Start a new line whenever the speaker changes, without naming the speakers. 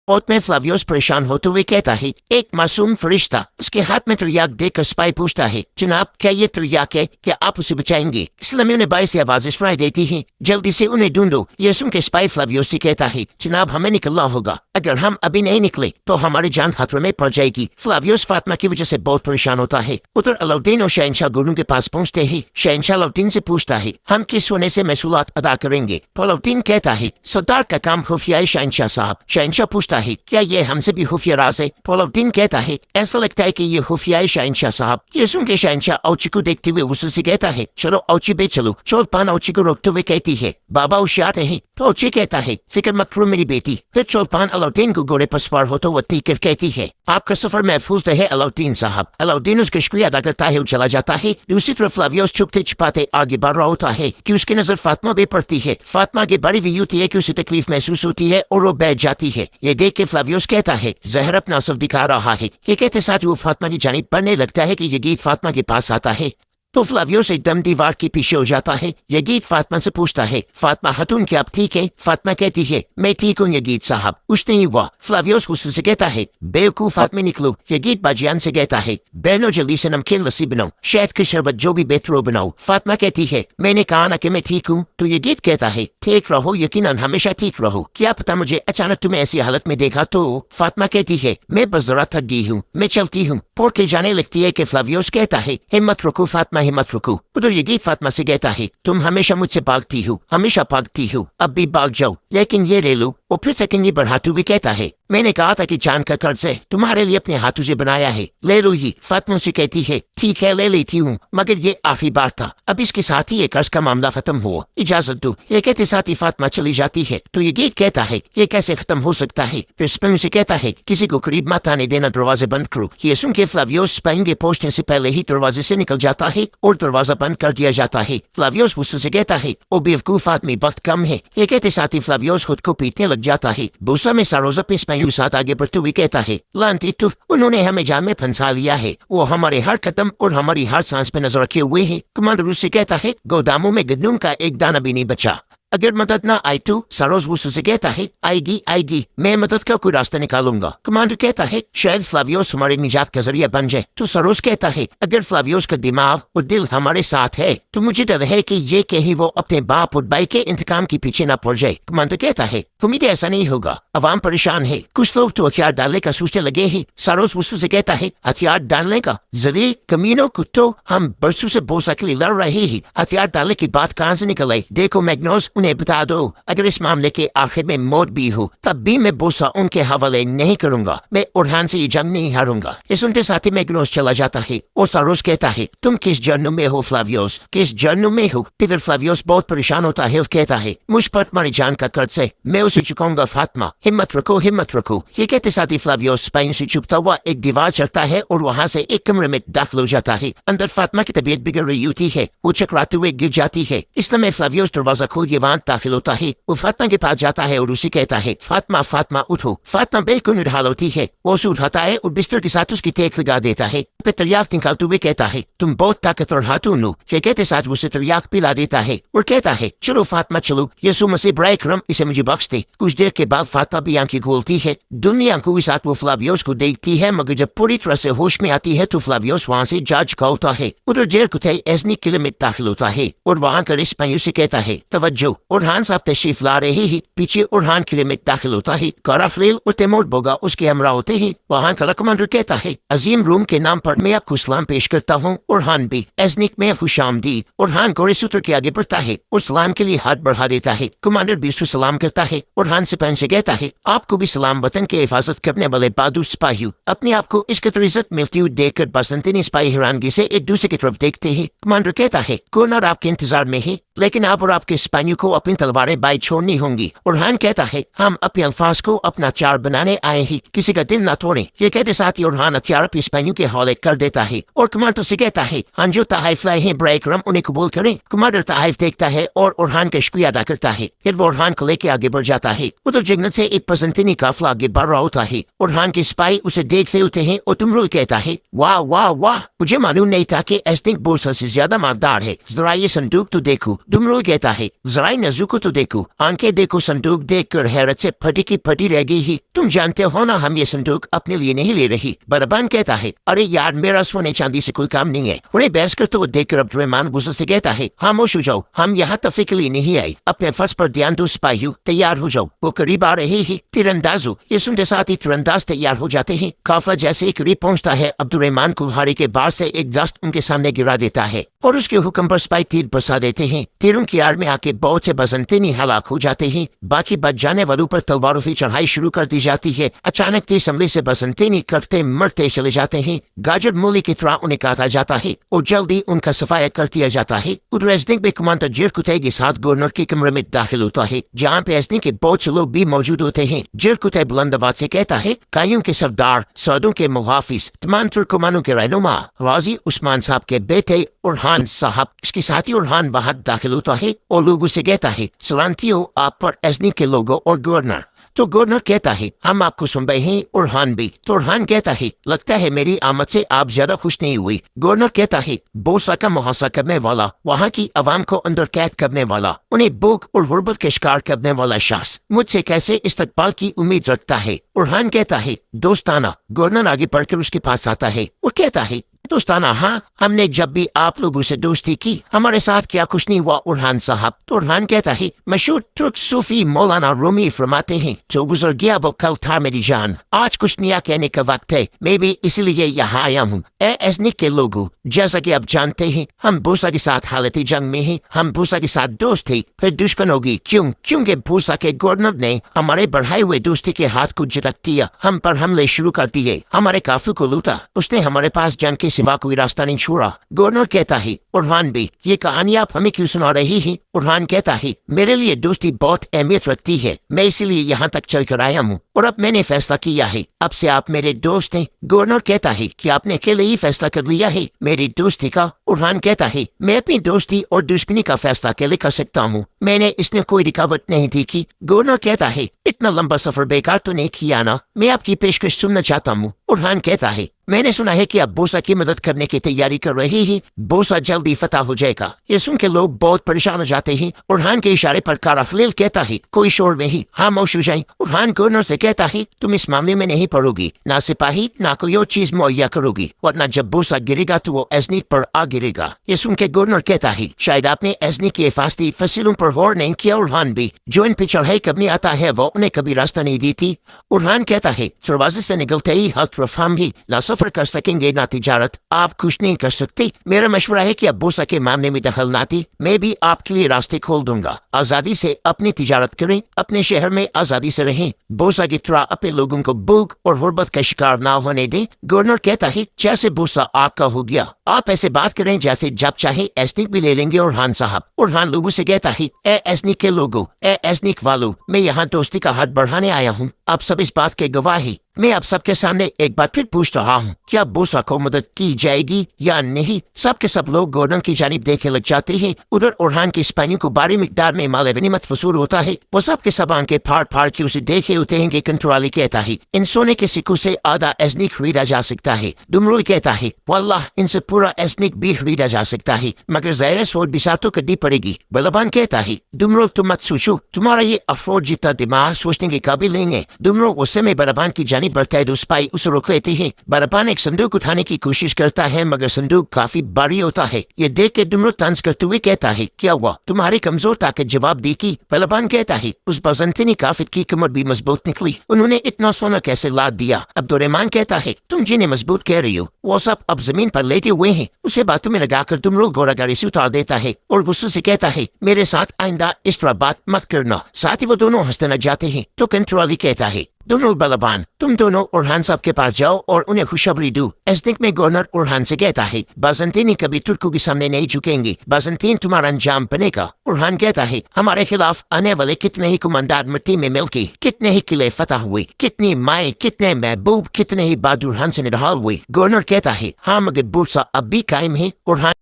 اوت میں فلاویوس پریشان ہوتے ہوئے کہتا ہے ایک معصوم فرشتہ اس کے ہاتھ میں تریاک دے کر سپاہی پوچھتا ہے جناب کیا یہ تریاک ہے؟ کیا آپ اسے بچائیں گے؟ اسلامی انہیں باعث آواز سنائی دیتی ہے جلدی سے انہیں ڈھونڈو۔ یہ سن کے سپاہی فلاویوس سے کہتا ہے جناب ہمیں نکلنا ہوگا، اگر ہم ابھی نہیں نکلے تو ہماری جان خطرے میں پڑ جائے گی۔ فلاویوس فاطمہ کی وجہ سے بہت پریشان ہوتا ہے۔ ادھر علاؤدین اور شہنشاہ گورو کے پاس پہنچتے ہی شہنشاہ علاؤدین سے پوچھتا ہے ہم کس سونے سے محصولات ادا کریں گے؟ تو علاؤدین کہتا ہے سردار کا کام خفیہ ہے شہنشاہ صاحب۔ شہنشاہ پوچھتا ہے کیا یہ ہم سے بھی خفیہ راز ہے؟ تو علاؤدین کہتا ہے ایسا لگتا ہے کہ یہ خفیہ ہے شہنشاہ صاحب۔ یہ سن کے شہنشاہ اوچی کو دیکھتے ہوئے غصے سے کہتا ہے چلو اوچی بے چلو۔ چولپان اوچی کو روکتے ہوئے کہتی ہے بابا ہوشیار ہے۔ تو اوچی کہتا ہے فکر مت کرو میری بیٹی۔ پھر چولپان علاؤدین کو گھوڑے پر سوار ہوتا ہوا ٹھیک کہتی ہے آپ کا سفر محفوظ رہے علاؤدین صاحب۔ علاؤدین اس کا شکریہ ادا کرتا ہے اور چلا جاتا ہے۔ دوسری طرف فلاویوس چھپتے چھپاتے آگے بڑھ رہا ہوتا ہے کہ اس کی نظر فاطمہ پہ پڑتی ہے۔ فاطمہ کی بڑی ہوئی ہوتی ہے کہ اسے تکلیف محسوس ہوتی ہے اور وہ بیٹھ جاتی ہے۔ یہ دیکھ کے فلاویوس کہتا ہے زہر اپنا اثر دکھا رہا ہے۔ یہ کہتے ساتھ وہ فاطمہ کی جانب بڑھنے لگتا ہے کہ یہ گیت فاطمہ کے پاس آتا ہے تو فلاویوس ایک دم دیوار کے پیچھے ہو جاتا ہے۔ یہ گیت فاطمہ سے پوچھتا ہے فاطمہ خاتون کیا آپ ٹھیک ہے؟ فاطمہ کہتی ہے میں ٹھیک ہوں یہ گیت صاحب، کچھ نہیں ہوا۔ فلاویوس غصے سے کہتا ہے بیوقوف آدمی نکلو۔ یہ گیت باجیان سے کہتا ہے بہنوں جلدی سے نمکین لسی بناؤ، شہد کی شربت جو بھی بہتر ہو بناؤ۔ فاطمہ کہتی ہے میں نے کہا نا کہ میں ٹھیک ہوں۔ تو یہ گیت کہتا ہے ٹھیک رہو، یقیناً ہمیشہ ٹھیک رہو، کیا پتا مجھے اچانک تمہیں ایسی حالت میں دیکھا تو۔ فاطمہ کہتی ہے میں بس ذرا تھک گئی ہوں، میں چلتی ہوں۔ پور کے جانے لگتی ہے کہ فلاویوس کہتا ہے ہمت رکھو فاطمہ ہمت رکھو۔ ادھر یہ گیت فاطمہ سے کہتا ہے تم ہمیشہ مجھ سے بھاگتی ہو، ہمیشہ بھاگتی ہو، اب بھی بھاگ جاؤ لیکن یہ لے لو۔ وہ پھر سیکنڈ یہ بڑھاتے ہوئے کہتا ہے میں نے کہا تھا کہ جان کا قرض ہے تمہارے لیے اپنے ہاتھوں سے بنایا ہے، لے لو یہ۔ فاطمہ سے کہتی ہے ٹھیک ہے لے لیتی ہوں مگر یہ آخری بار تھا، اب اس کے ساتھ ہی یہ قرض کا معاملہ ختم ہوا، اجازت دو۔ یہ کہتے ساتھ ہی فاطمہ چلی جاتی ہے۔ تو یہ گیت کہتا ہے یہ کیسے ختم ہو سکتا ہے؟ پھر سپاہیوں سے کہتا ہے کسی کو قریب مت آنے دینا، دروازے بند کرو۔ یہ سن کے فلاویوس سپاہیوں کے پہنچنے سے پہلے ہی دروازے سے نکل جاتا ہے اور دروازہ بند کر دیا جاتا ہے۔ فلاویوس غصے سے کہتا ہے او بیوقوف آدمی وقت کم ہے۔ یہ کہتے ساتھ ہی فلاویوس خود کو پیٹنے لگ جاتا ہے۔ بوسا میں ساروزہ پہ سپاہیوں کے ساتھ آگے بڑھتے ہوئے کہتا ہے لانتی تو انہوں نے ہمیں جال میں پھنسا لیا ہے، وہ ہمارے ہر قدم اور ہماری ہر سانس پہ نظر رکھے ہوئے ہیں۔ کمانڈر اس سے کہتا ہے گوداموں میں گندم کا ایک دانہ بھی نہیں بچا، اگر مدد نہ آئی تو۔ ساروز غصے سے کہتا ہے آئے گی میں مدد کا کوئی راستہ نکالوں گا۔ کمانڈر کہتا ہے شاید فلاویوس ہمارے نجات کا ذریعہ بن جائے۔ تو ساروز کہتا ہے اگر فلاویوس کا دماغ اور دل ہمارے ساتھ ہے تو مجھے ڈر ہے کہ یہ کہیں وہ اپنے باپ اور بھائی کے انتقام کے پیچھے نہ پڑ جائے۔ کمانڈر کہتا ہے امید ایسا نہیں ہوگا، عوام پریشان ہے، کچھ لوگ تو ہتھیار ڈالنے کا سوچنے لگے ہیں۔ ساروز غصے سے کہتا ہے ہتھیار ڈالنے کا ذریعہ کمینوں کو تو ہم برسوں سے بوسا کے لیے لڑ رہے ہیں، ہتھیار ڈالنے کی بات کہاں سے نکل آئی؟ دیکھو میگنوز انہیں بتا دو اگر اس معاملے کے آخر میں موت بھی ہو تب بھی میں بوسا ان کے حوالے نہیں کروں گا، میں اورہان سے یہ جنگ نہیں ہاروں گا۔ یہ سنتے ساتھ ہی میگنوز چلا جاتا ہے اور ساروز کہتا ہے تم کس جہنم میں ہو فلاویوس، کس جہنم میں ہو؟ پیٹر فلاویوس بہت پریشان ہوتا ہے اور کہتا ہے مجھ پر تمہاری جان کا قرض ہے، میں اسے چکاؤں گا فاطمہ، ہمت رکھو ہمت رکھو۔ یہ کہتے ساتھ ہی فلاویوس سپاہیوں سے چھپتا ہوا ایک دیوار چڑھتا ہے اور وہاں سے ایک کمرے میں داخل ہو جاتا ہے۔ اندر فاطمہ کی طبیعت بگڑ رہی ہوتی ہے، وہ چکراتے ہوئے گر جاتی ہے۔ اس طرح فلاویوس دروازہ کھول کے وہاں داخل ہوتا ہے۔ وہ فاطمہ کے پاس جاتا ہے اور اسے کہتا ہے فاطمہ فاطمہ اٹھو۔ فاطمہ بالکل نڈھال ہوتی ہے، وہ اسے اٹھاتا ہے اور بستر کے ساتھ اس کی ٹیک لگا دیتا ہے۔ پھر تریاک نکالتے ہوئے کہتا ہے تم بہت طاقتور خاتون ہو۔ یہ کہتے ساتھ اسے تریاک پلا دیتا ہے اور کہتا ہے چلو فاطمہ چلو، یسوع مسیح برائے کرم اسے مجھے بخش دے۔ کچھ دیر کے بعد فاطمہ بھی آنکھیں کھولتی ہے، دنیا کو کے ساتھ وہ فلاویوس کو دیکھتی ہے، مگر جب پوری طرح سے ہوش میں آتی ہے تو فلاویوس وہاں سے جا چکا ہوتا ہے۔ ادھر دیر کو ایزنی قلعے میں داخل ہوتا ہے اور وہاں کر سپاہیوں سے کہتا ہے توجہ اورہان صاحب تشریف لا رہے ہیں۔ پیچھے اورہان قلعے میں داخل ہوتا ہے، کارافلیل اور تیمور بوگا اس کے ہمراہ ہوتے ہیں۔ وہاں کا کمانڈر کہتا ہے عظیم روم کے نام پر میں آپ کو سلام پیش کرتا ہوں، اورہان بھی ایزنک میں خوش آمدید۔ اورہان گھوڑے سوتر کے آگے بڑھتا ہے اور سلام کے لیے ہاتھ بڑھا دیتا ہے۔ کمانڈر بھی اس کو سلام کرتا ہے۔ اورہان سپاہی سے کہتا ہے آپ کو بھی سلام، وطن کی حفاظت کرنے والے بہادر سپاہیوں۔ اپنے آپ کو اس قدر عزت ملتی ہوئی دیکھ کر باسنطینی سپاہی حیرانگی سے ایک دوسرے کی طرف دیکھتے ہیں۔ کمانڈر کہتا ہے گورنر آپ کے انتظار میں ہے، لیکن آپ اور آپ کے سپاہیوں کو اپنی تلواریں بائی چھوڑنی ہوں گی۔ اورہان کہتا ہے ہم اپنے الفاظ کو اپنا ہتھیار بنانے آئے ہیں، کسی کا دل نہ توڑیں۔ یہ کہتے ساتھ ہی اورہان ہتھیار اپنے سپاہیوں کے حوالے کر دیتا ہے اور کمانڈر سے کہتا ہے ہاں جو تحائف لائے ہیں برائے کرم انہیں قبول کریں۔ کمانڈر تحائف دیکھتا ہے اور اورہان کا شکریہ ادا کرتا ہے، پھر وہ اورہان کو لے کے آگے بڑھ جاتا ہے۔ ادھر جنگل سے ایک باسنطینی قافلہ آگے بڑھ رہا ہوتا ہے۔ اورہان کے سپاہی اسے دیکھ رہے ہوتے ہیں اور تمرل کہتا ہے واہ واہ واہ، مجھے معلوم نہیں تھا کہ ایزنک بورسا سے زیادہ مالدار ہے، ذرا یہ صندوق تو دیکھو۔ تمرل کہتا ہے ذرا نزو کو تو دیکھو، آنکھیں دیکھو، صندوق دیکھ کر حیرت سے پھٹی کی پھٹی رہ گئی ہی۔ تم جانتے ہو نا ہم یہ صندوق اپنے لیے نہیں لے رہی۔ بربان کہتا ہے ارے یار میرا سونے چاندی سے کوئی کام نہیں ہے۔ انہیں بحث کرتے ہوئے دیکھ کر عبد الرحمن غصے سے کہتا ہے خاموش ہو جاؤ، ہم یہاں تفریح کے لیے نہیں آئے، اپنے فرض پر دھیان دو سپاہیو، تیار ہو جاؤ، وہ قریب آ رہے ہی۔ تیر اندازو، یہ سنتے ساتھ ہی تیر انداز تیار ہو جاتے ہیں۔ قافلہ جیسے ہی قریب پہنچتا ہے عبد الرحمن کلہاڑی کے بار سے ایک دست ان کے سامنے گرا دیتا ہے اور اس کے حکم پر سپاہی تیر برسا دیتے ہیں۔ تیروں کی آڑ میں آ کے بہت سے بازنطینی ہلاک ہو جاتے ہیں۔ باقی بچ جانے والوں پر تلواروں سے چڑھائی شروع کر دی جاتی ہے۔ اچانک تیز حملے سے بازنطینی کرتے مرتے چلے جاتے ہیں۔ گاجر مولی کی طرح انہیں کاٹا جاتا ہے اور جلدی ان کا صفایا کر دیا جاتا ہے۔ ادھر ایسنک میں کمانڈر جیف کتے کے ساتھ گورنر کے کمرے میں داخل ہوتا ہے جہاں پہ ایسنک کے بہت سے لوگ بھی موجود ہوتے ہیں۔ جیف کتے بلند آواز سے کہتا ہے قیوم کے سردار، سعودوں کے محافظ، تمام ترکمانوں کے رہنما غازی عثمان صاحب کے بیٹے ارحان صاحب، اس کے ساتھی ارحان بہت داخل ہوتا ہے اور لوگوں سے کہتا ہے سلامتی ہو آپ پر ایسنک کے لوگوں اور گورنر۔ تو گورنر کہتا ہے ہم آپ کو سن رہے ہیں، ارحان بھی۔ تو ارحان کہتا ہے لگتا ہے میری آمد سے آپ زیادہ خوش نہیں ہوئی۔ گورنر کہتا ہے بوسا کا محاصرہ کرنے والا، وہاں کی عوام کو اندر قید کرنے والا، انہیں بھوک اور غربت کا شکار کرنے والا شخص مجھ سے کیسے استقبال کی امید رکھتا ہے؟ ارحان کہتا ہے دوستانہ۔ گورنر آگے بڑھ کر اس کے پاس آتا ہے اور کہتا ہے دوستانہ ہاں، ہم نے جب بھی آپ لوگوں سے دوستی کی ہمارے ساتھ کیا کچھ نہیں ہوا ارحان صاحب۔ تو ارحان کہتا ہے مشہور ترک صوفی مولانا رومی فرماتے ہیں جو گزر گیا وہ کل تھا میری جان، آج کچھ نیا کہنے کا وقت ہے، میں بھی اسی لیے یہاں آیا ہوں۔ اے ایسنک کے لوگوں، جیسا کہ آپ جانتے ہیں ہم بوسا کے ساتھ حالت جنگ میں ہیں، ہم بوسا کے ساتھ دوست تھے پھر دشمن ہوگی، کیونکہ بوسا کے گورنر نے ہمارے بڑھائے ہوئے دوستی کے ہاتھ کو جھٹک دیا، ہم پر حملے شروع کر دیے، ہمارے قافلے کو لوٹا، اس نے ہمارے پاس جنگ کے سوا کوئی راستہ نہیں چھوڑا۔ گورنر کہتا ہے ارحان بھی یہ کہانی آپ ہمیں کیوں سنا رہی ہیں؟ ارحان کہتا ہے میرے لیے دوستی بہت اہمیت رکھتی ہے، میں اسی لیے یہاں تک چل کر آیا ہوں اور اب میں نے فیصلہ کیا ہے اب سے آپ میرے دوست ہیں۔ گورنر کہتا ہے کہ آپ نے اکیلے ہی فیصلہ کر لیا ہے میری دوستی کا؟ ارحان کہتا ہے میں اپنی دوستی اور دشمنی کا فیصلہ اکیلے کر سکتا ہوں، میں نے اس میں کوئی رکاوٹ نہیں دیکھی۔ گورنر کہتا ہے اتنا لمبا سفر بیکار تو نہیں کیا نا، میں آپ کی پیشکش سننا چاہتا ہوں۔ ارحان کہتا ہے میں نے سنا ہے کہ آپ بوسا کی مدد کرنے کی تیاری کر رہے ہیں، بوسا جلدی فتح ہو جائے گا۔ یہ سن کے لوگ بہت پریشان ہو جاتے ہیں۔ ارحان کے اشارے پر کارا خلیل کہتا ہے کوئی شور نہیں، خاموش ہو جائیں۔ ارحان گورنر سے کہتا ہے تم اس معاملے میں نہیں پڑو گی، نہ سپاہی نہ کوئی اور چیز مہیا کرو گی، ورنہ جب بوسا گرے گا تو وہ ایسنک پر آ گرے گا۔ یہ سن کے گورنر کہتا ہے شاید آپ نے ایسنک کی حفاظتی فصیلوں پر غور نہیں کیا۔ ارحان بھی جو ان پہ چڑھائی کرنے آتا ہے وہ انہیں کبھی راستہ نہیں دیتی۔ ارحان کہتا ہے دروازے سے نکلتے ہی ہر طرف ہم بھی نہ سفر کر سکیں گے نہ تجارت، آپ کچھ نہیں کر سکتے۔ میرا مشورہ ہے کہ آپ بوسا کے معاملے میں دخل نہ دیں، میں بھی آپ کے لیے راستے کھول دوں گا، آزادی سے اپنی تجارت کریں، اپنے شہر میں آزادی سے رہیں، بوسا کی طرح اپنے لوگوں کو بھوک اور غربت کا شکار نہ ہونے دیں۔ گورنر کہتا ہے جیسے بوسا آپ کا ہو گیا، آپ ایسے بات کریں جیسے جب چاہے ایسنک بھی لے لیں گے ارحان صاحب۔ ارحان لوگوں سے کہتا ہے اے ایسنک کے لوگوں، اے ایسنک والو، میں یہاں دوستی کا ہاتھ بڑھانے آیا ہوں، آپ سب اس بات کے گواہ ہیں۔ میں آپ سب کے سامنے ایک بار پھر پوچھ رہا ہوں کیا بوسا کو مدد کی جائے گی یا نہیں؟ سب کے سب لوگ گورنر کی جانب دیکھنے لگ جاتے ہیں۔ ادھر ارحان کے سپاہیوں کو بھاری مقدار میں مال غنیمت وصول ہوتا ہے، وہ سب کے سب آنکھیں پھاڑ پھاڑ کے اسے دیکھے ہوتے ہیں کہ کنٹرالی کہتا ہے ان سونے کے سکوں سے آدھا ایسنک خریدا جا سکتا ہے۔ دمرول کہتا ہے واللہ ان سے پورا ایسنک بھی خریدا جا سکتا ہے، مگر ظاہر سوچ بسا تو کرنی پڑے گی۔ بلبان کہتا ہے دمرول تم مت سوچو، تمہارا یہ افروج جتنا دماغ سوچنے کے قابل نہیں ہے۔ دمرول غصے میں بلبان کی جانب بڑھتا ہے، سپاہی اسے روک لیتے ہیں۔ بلبان ایک صندوق اٹھانے کی کوشش کرتا ہے مگر صندوق کافی بھاری ہوتا ہے۔ یہ دیکھ کے دمرول طنز کرتے ہوئے کہتا ہے کیا ہوا، تمہاری کمزور طاقت جواب دی کی؟ بلبان کہتا ہے اس بازنطینی کافر کی کمر بھی مضبوط نکلی، انہوں نے اتنا سونا کیسے لاد دیا؟ عبد الرحمن کہتا ہے تم جنہیں مضبوط کہہ رہی ہو وہ سب اب زمین پر لیٹے ہوئے ہیں۔ اسے باتوں میں لگا کر دمرول گورا گاری سے اتار دیتا ہے اور غصے سے کہتا ہے میرے ساتھ آئندہ اس طرح بات مت کرنا۔ ساتھ ہی وہ دونوں ہنستے نہ جاتے ہیں تو کنٹرالی کہتا ہے دمرول بلبان تم دونوں ارحان صاحب کے پاس جاؤ اور انہیں خوشخبری دو۔ ایسنک میں گورنر ارحان سے کہتا ہے بازنطینی کبھی ترکوں کے سامنے نہیں جھکیں گے، بازنطین تمہارا انجام بنے گا۔ ارحان کہتا ہے ہمارے خلاف آنے والے کتنے ہی کماندار مٹی میں مل کے، کتنے ہی قلعے فتح ہوئے، کتنی مائیں، کتنے محبوب، کتنے ہی بہادر ہنس نڈھال ہوئے۔ گورنر کہتا ہے ہاں مگر بورسا اب بھی قائم ہے۔ ارحان